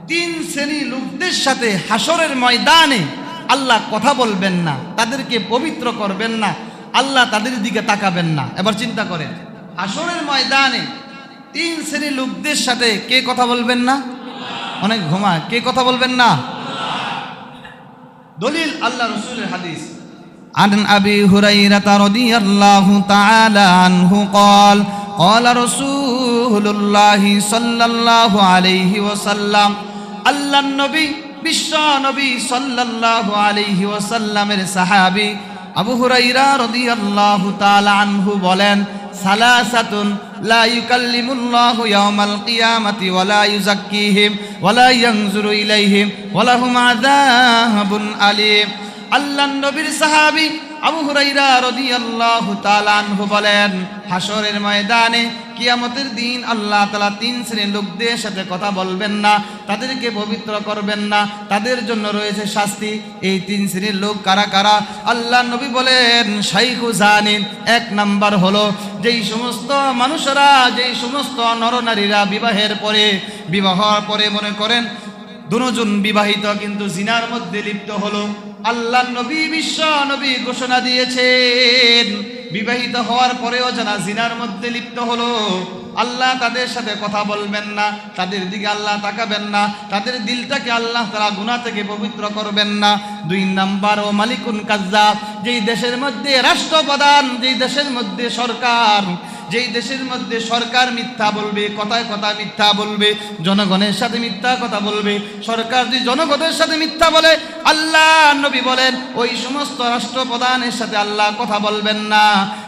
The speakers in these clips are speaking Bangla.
তিন শ্রেণী লোকদের সাথে হাসরের ময়দানে আল্লাহ কথা বলবেন না, তাদেরকে পবিত্র করবেন না, আল্লাহ তাদের দিকে তাকাবেন না। এবার চিন্তা করেন, হাসরের ময়দানে তিন শ্রেণী লোকদের সাথে কে কথা বলবেন না? অনেক ঘুমায়, কে কথা বলবেন না? দলিল আল্লাহ রাসূলের হাদিস। عن أبي هريرة رضي الله تعالى عنه قال قال رسول الله صلى الله عليه وسلم আল্লাহ নবী বিশ্ব নবী সাল্লাল্লাহু আলাইহি ওয়াসাল্লামের সাহাবী আবু হুরায়রা রাদিয়াল্লাহু তাআলা আনহু বলেন, সালাসাতুন লা ইউকাল্লিমুল্লাহু ইয়াওমাল কিয়ামাতি ওয়া লা ইউযাক্কিহিম ওয়া লা ইয়ানজুরু ইলাইহিম ওয়া লাহুম আযাবুন আলীম। আল্লাহ নবীর সাহাবী আবু হুরায়রা রাদিয়াল্লাহু তাআলা আনহু বলেন, হাসরের ময়দানে কিয়ামতের দিন আল্লাহ তাআলা তিন শ্রেণীর লোকদের সাথে কথা বলবেন না, তাদেরকে পবিত্র করবেন না, তাদের জন্য রয়েছে শাস্তি। এই তিন শ্রেণীর লোক কারা কারা? আল্লাহ নবী বলেন, শাইখু জানিন, এক নাম্বার হলো যেই সমস্ত মানুষেরা, যেই সমস্ত নরনারীরা বিবাহের পরে মনে করেন দুজন বিবাহিত কিন্তু জিনার মধ্যে লিপ্ত হলো। আল্লাহ নবী বিশ্ব নবী ঘোষণা দিয়েছেন, বিবাহিত হওয়ার পরেও যারা জিনার মধ্যে লিপ্ত হলো, আল্লাহ তাদের সাথে কথা বলবেন না, তাদের দিকে আল্লাহ তাকাবেন না, তাদের দিলটাকে আল্লাহ তাআলা গুনাহ থেকে পবিত্র করবেন না। দুই নাম্বার, ও মালিকুন কাজ্জাব, যেই দেশের মধ্যে রাষ্ট্রপ্রধান, যেই দেশের মধ্যে সরকার, যেই দেশের মধ্যে সরকার মিথ্যা বলবে, কথায় কথা মিথ্যা বলবে, জনগণের সাথে মিথ্যা কথা বলবে, সরকার যদি জনগণের সাথে মিথ্যা বলে, আল্লাহ নবী বলেন ওই সমস্ত রাষ্ট্রপ্রধানের সাথে আল্লাহ কথা বলবেন না,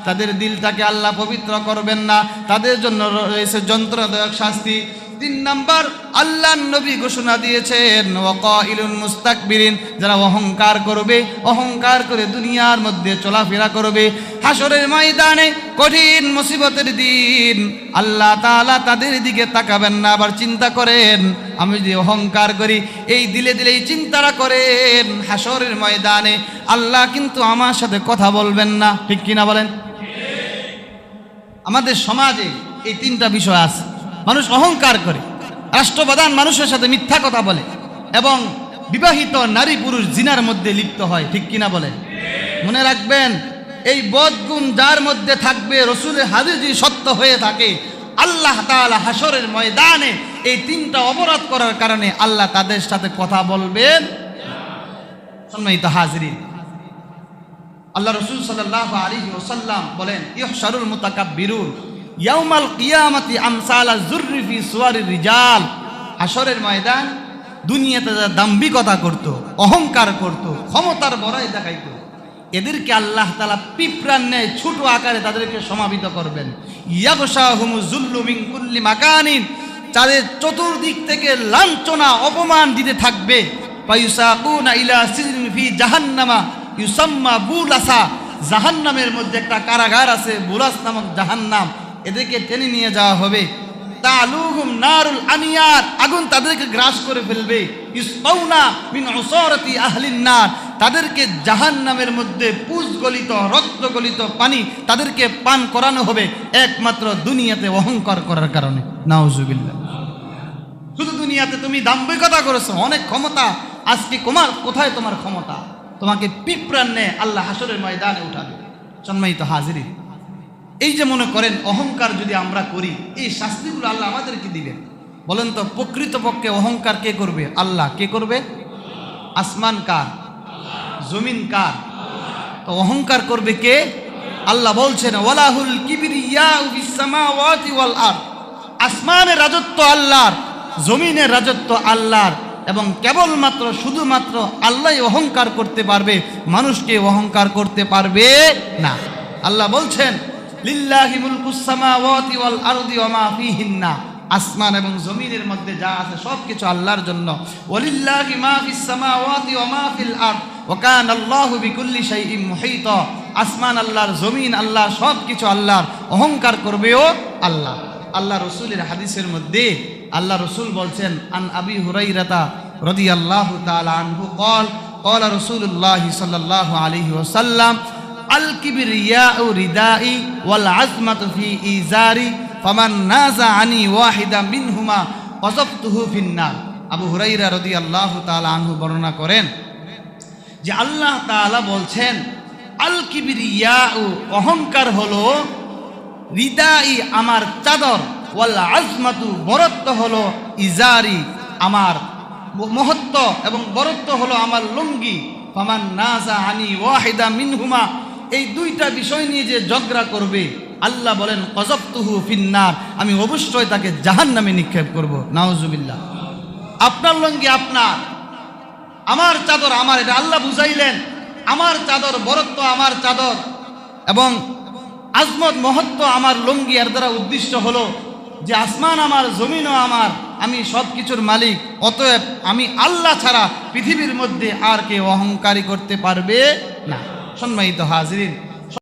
তাদের দিলটাকে আল্লাহ পবিত্র করবেন না, তাদের জন্য রয়েছে যন্ত্রণাদায়ক শাস্তি। তিন নাম্বার, আল্লাহ নবী ঘোষণা দিয়েছেন, ওয়াকাইলুন মুস্তাকবিরিন, যারা অহংকার করবে, অহংকার করে দুনিয়ার মধ্যে চলাফেরা করবে, হাসরের ময়দানে কঠিন মুসিবতের দিন আল্লাহ তাআলা তাদের দিকে তাকাবেন না। আবার চিন্তা করেন, আমি যদি অহংকার করি, এই দিলে দিলেই চিন্তাটা করেন, হাসরের ময়দানে আল্লাহ কিন্তু আমার সাথে কথা বলবেন না। ঠিক কিনা বলেন? আমাদের সমাজে এই তিনটা বিষয় আছে। মানুষ অহংকার করে, রাষ্ট্রপ্রধান মানুষের সাথে মিথ্যা কথা বলে, এবং বিবাহিত নারী পুরুষ জিনার মধ্যে লিপ্ত হয়। ঠিক কিনা বলেন? মনে রাখবেন, এই বদগুণ যার মধ্যে থাকবে, রাসূলের হাদিস যদি সত্য হয়ে থাকে, আল্লাহ তাআলা হাসরের ময়দানে এই তিনটা অপরাধ করার কারণে আল্লাহ তাদের সাথে কথা বলবেন। সম্মানিত হাজিরিন, আল্লাহ রাসূল সাল্লাল্লাহু আলাইহি ওয়াসাল্লাম বলেন, ইহশারুল মুতাকাব্বিরুন ইয়াউমাল কিয়ামাতি আমসালা যুররি ফি সুওয়ারির রিজাল। হাসরের ময়দান দুনিয়াতে যারা দাম্ভিকতা করত, অহংকার করত, ক্ষমতার বড়াই দেখাইত, এদেরকে আল্লাহ তাআলা পিঁপড়ার ন্যায় ছোট আকারে তাদেরকে সমাবিত করবেন। ইয়াগশাহুমুজ যুল্লু মিন কুল্লি মাকানিন, তাদের চতুর্দিক থেকে লাঞ্ছনা অপমান দিতে থাকবে। ফায়ুসাকুনা ইলা সিজনিন ফি জাহান্নামা ইউসাম্মা বুলাসা, জাহান্নামের মধ্যে একটা কারাগার আছে, বুলাস নামক জাহান্নাম, এদেরকে টেনে নিয়ে যাওয়া হবে। তালুহুম নারুল আনিয়ার, আগুন তাদেরকে গ্রাস করে ফেলবে। ইসকাউনা মিন উসারাতি আহলিন নার, তাদেরকে জাহান্নামের মধ্যে পুষ গলিত, রক্ত গলিত পানি তাদেরকে পান করানো হবে, একমাত্র দুনিয়াতে অহংকার করার কারণে। নাউজুবিল্লাহ। শুধু দুনিয়াতে তুমি দাম্ভিকতা করেছো, অনেক ক্ষমতা, আজকে কোথায় তোমার ক্ষমতা? তোমাকে পিঁপড়ার ন্যায় আল্লাহ হাসরের ময়দানে উঠাবে। সম্মানিত হাজিরিন, এই যে মনে করেন অহংকার যদি আমরা করি, এই শাস্তিগুলো আল্লাহ আমাদেরকে দিবেন। বলেন তো, প্রকৃতপক্ষে অহংকার কে করবে? আল্লাহ। কে করবে? আসমান কার? জমিন কার? তো অহংকার করবে কে? আল্লাহ বলছেন, ওয়ালাহুল কিবরিয়াউ ফিস সামাওয়াতি ওয়াল আরদ, আসমানের রাজত্ব আল্লাহর, জমিনের রাজত্ব আল্লাহর, এবং কেবলমাত্র শুধুমাত্র আল্লাহই অহংকার করতে পারবে, মানুষকে অহংকার করতে পারবে না। আল্লাহ বলছেন, লিল্লাহি মুলকুস সামাওয়াতি ওয়াল আরদি ওয়া মা ফিহিন্না, আসমান এবং জমিনের মধ্যে যা আছে সবকিছু আল্লাহর জন্য। ওয়ালিল্লাহি মা ফিস সামাওয়াতি ওয়া মা ফিল আরদ ওয়া কানা আল্লাহু বিকুল্লি শাইইন মুহীতা, আসমান আল্লাহর, জমিন আল্লাহর, সবকিছু আল্লাহর, অহংকার করবেও আল্লাহ। আল্লাহ রাসূলের হাদিসের মধ্যে আল্লাহ রাসূল বলছেন, আন আবি হুরায়রা রাদিয়াল্লাহু তাআলা আনহু قال قال رسول الله صلى الله عليه وسلم আল কিবরিয়াউ রিদাই ওয়াল আজমাতু ফি ইজারি ফামান নাযাআনি ওয়াহিদা মিনহুমা ওয়াযাবতুহু ফিন্নার। আবু হুরাইরা রাদিয়াল্লাহু তাআলা আনহু বর্ণনা করেন যে আল্লাহ তাআলা বলছেন, আল কিবরিয়াউ, অহংকার হলো, রিদাই, আমার চাদর, ওয়াল আজমাতু, বরত্ব হলো, ইজারি, আমার মহত্ব এবং বরত্ব হলো আমার লুঙ্গি। ফামান নাজা আনি ওয়াহিদা মিনহুমা, এই দুইটা বিষয় নিয়ে যে ঝগড়া করবে, আল্লাহ বলেন কযবতুহু ফিন্নার, আমি অবশ্যই তাকে জাহান্নামে নিক্ষেপ করব। নাউজুবিল্লাহ। আপনার লুঙ্গি আপনার, আমার চাদর আমার, এটা আল্লাহ বুঝাইলেন। আমার চাদর, বরত্ব আমার চাদর এবং আজমত মহত্ব আমার লুঙ্গি। এর দ্বারা উদ্দেশ্য হলো যে আসমান আমার, জমিনও আমার, আমি সব কিছুর মালিক। অতএব আমি আল্লাহ ছাড়া পৃথিবীর মধ্যে আর কেউ অহংকারী করতে পারবে না। সম্মানিত হাজিরিন,